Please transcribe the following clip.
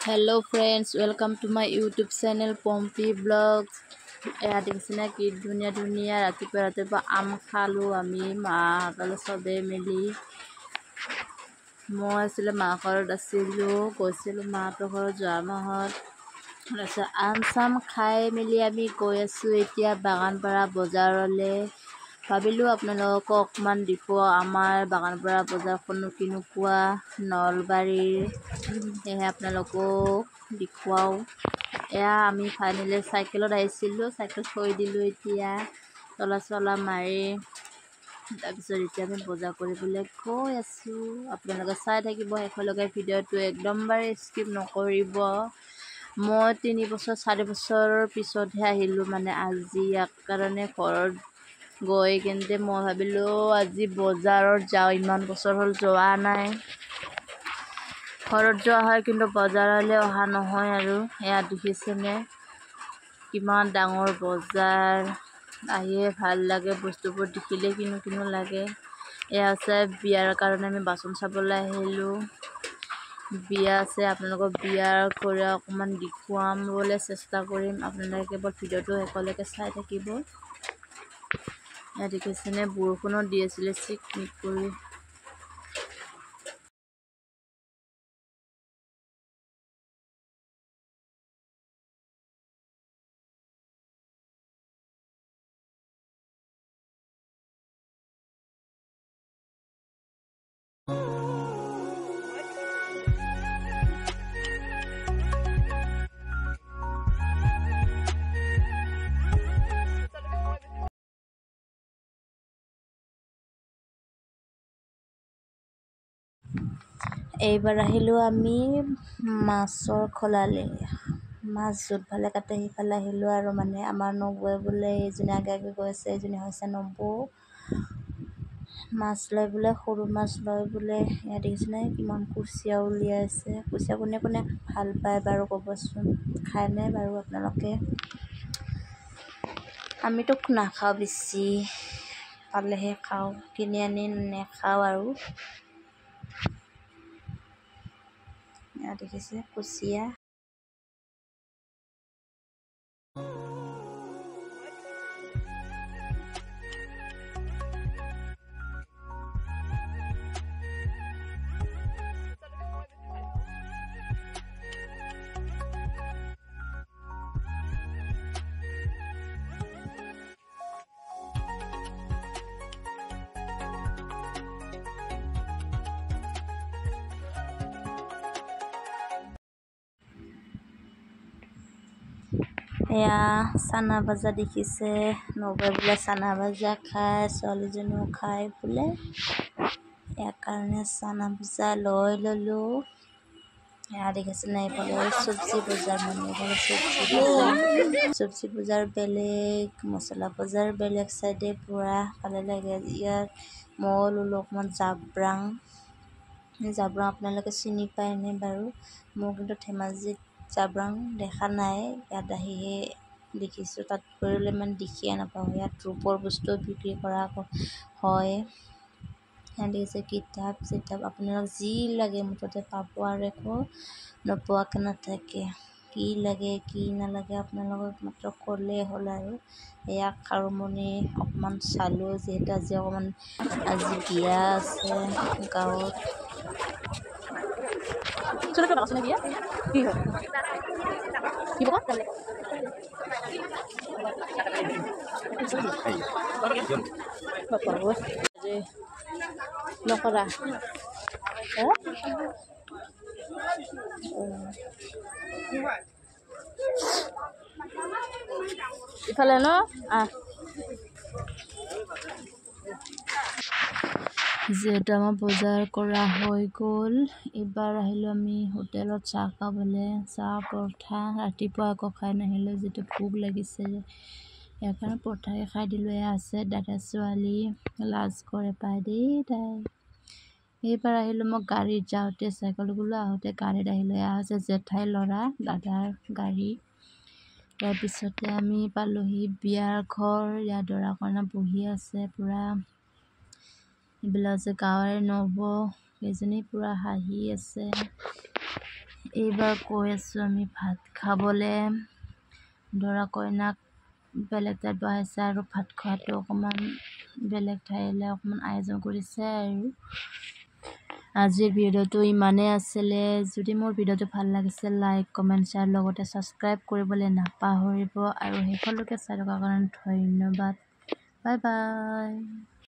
Hello friends, welcome to my YouTube channel Pompy Vlogs. এয়া দেখিছেনে কি ধুনীয়া ধুনীয়া ৰাতিপুৱা আম খালোঁ আমি মাহঁতলে চবেই মিলি। মই আছিলে মাৰ ঘৰত আছিলোঁ, গৈছিলোঁ মাহঁতৰ ঘৰত যোৱা মাহত। তাৰপিছত আম চাম খাই মেলি আমি গৈ আছোঁ এতিয়া বাগানপাৰা বজাৰলৈ। ভাবিলোঁ আপোনালোকক অকণমান দেখুৱাওঁ আমাৰ বাগানপাৰা বজাৰখনো কেনেকুৱা নলবাৰীৰ, সেয়েহে আপোনালোকক দেখুৱাওঁ। এয়া আমি ফাইনেলি চাইকেলত আহিছিলোঁ, চাইকেল থৈ দিলোঁ এতিয়া তলা মাৰি। তাৰপিছত এতিয়া আমি বজাৰ কৰিবলৈ গৈ আছোঁ। আপোনালোকে চাই থাকিব শেষলৈকে ভিডিঅ'টো, একদমবাৰে স্কিপ নকৰিব। মই 3 বছৰ 4 বছৰৰ পিছতহে আহিলোঁ, মানে আজি ইয়াৰ কাৰণে ঘৰত গৈ কিন্তু মই ভাবিলোঁ আজি বজাৰত যাওঁ, ইমান বছৰ হ'ল যোৱা নাই। ঘৰত যোৱা হয় কিন্তু বজাৰলৈ অহা নহয় আৰু। এয়া দেখিছেনে কিমান ডাঙৰ বজাৰ, আহিয়ে ভাল লাগে, বস্তুবোৰ দেখিলে কিনো লাগে। এয়া আছে বিয়াৰ কাৰণে আমি বাচন চাবলৈ আহিলোঁ। বিয়া আছে, আপোনালোকক বিয়াৰ কৰি অকণমান দেখুৱাবলৈ চেষ্টা কৰিম। আপোনালোকে কেৱল ভিডিঅ'টো শেষলৈকে চাই থাকিব। এয়া দেখিছেনে বৰষুণো দি আছিলে চিকমিক কৰি। এইবাৰ আহিলোঁ আমি মাছৰ খোলালৈ। মাছ য'ত ভালে কাটে সিফালে আহিলোঁ আৰু মানে আমাৰ নবৌৱে বোলে এইজনী আগে গৈ আছে, এইজনী হৈছে নবৌ। মাছ লয় বোলে, সৰু মাছ লয় বোলে। ইয়াত দেখিছেনে কিমান কুচিয়া উলিয়াইছে। কুচিয়া কোনে কোনে ভাল পায় বাৰু ক'বচোন, খায়নে বাৰু আপোনালোকে? আমিতো নাখাওঁ, বেছি পালেহে খাওঁ, কিনি আনি নেখাওঁ আৰু। ইয়াত দেখিছে কুচিয়া। এয়া চানা ভাজা দেখিছে, নবৌৱে বোলে চানা ভাজা খায়, ছোৱালীজনীও খায় বোলে। ইয়াৰ কাৰণে চানা ভাজা লৈ ল'লোঁ। এয়া দেখিছেনে এইফালে চব্জি বজাৰ, মানে এইফালে চব্জি বজাৰ বেলেগ, মছলা বজাৰ বেলেগ চাইডে পূৰা ভালে লাগে। ইয়াত মই ল'লোঁ অকণমান জাব্ৰাং আপোনালোকে চিনি পায়নে বাৰু? মোৰ কিন্তু ধেমাজিত জাব্ৰাং দেখা নাই, ইয়াত আহিহে দেখিছোঁ। তাত কৰিলে ইমান দেখিয়ে নাপাওঁ। ইয়াত ৰূপৰ বস্তু বিক্ৰী কৰা হয়। ইয়াত দেখিছে কিতাপ চিতাপ, আপোনালোক যি লাগে মুঠতে পাব আৰু একো নোপোৱাকৈ নাথাকে। কি লাগে কি নালাগে আপোনালোকক মাত্ৰ ক'লেই হ'ল আৰু। এয়া খাৰুমণি অকণমান চালোঁ, যিহেতু আজি বিয়া আছে গাঁৱত। নকৰা ইফালে ন যিহেতু আমাৰ বজাৰ কৰা হৈ গ'ল, এইবাৰ আহিলোঁ আমি হোটেলত চাহ খাবলৈ। চাহ পৰঠা ৰাতিপুৱা আকৌ খাই নাহিলোঁ, যিটো ভোক লাগিছে ইয়াৰ কাৰণে পৰঠাকে খাই দিলোঁ। এয়া আছে দাদা ছোৱালী, লাজ কৰে পাই দেই তাই। এইবাৰ আহিলোঁ মই গাড়ীত, যাওঁতে চাইকেল গ'লোঁ, আহোঁতে গাড়ীত আহিলোঁ। এয়া হৈছে জেঠাইৰ ল'ৰা দাদাৰ গাড়ী। ইয়াৰ পিছতে আমি পালোহি বিয়াৰ ঘৰ। ইয়াত দৰা কইনা বহি আছে পূৰা। এইবিলাক আছে গাঁৱৰে নবৌ কেইজনী, পূৰা হাঁহি আছে। এইবাৰ কৈ আছোঁ আমি ভাত খাবলৈ দৰা কইনাক বেলেগ ঠাইত বহাইছে আৰু ভাত খোৱাটো অকণমান বেলেগ ঠাইলৈ অকণমান আয়োজন কৰিছে আৰু আজিৰ ভিডিঅ'টো ইমানেই আছিলে। যদি মোৰ ভিডিঅ'টো ভাল লাগিছে লাইক কমেণ্ট শ্বেয়াৰ লগতে ছাবস্ক্ৰাইব কৰিবলৈ নাপাহৰিব আৰু শেষলৈকে চাই থকাৰ কাৰণে ধন্যবাদ। Bye bye.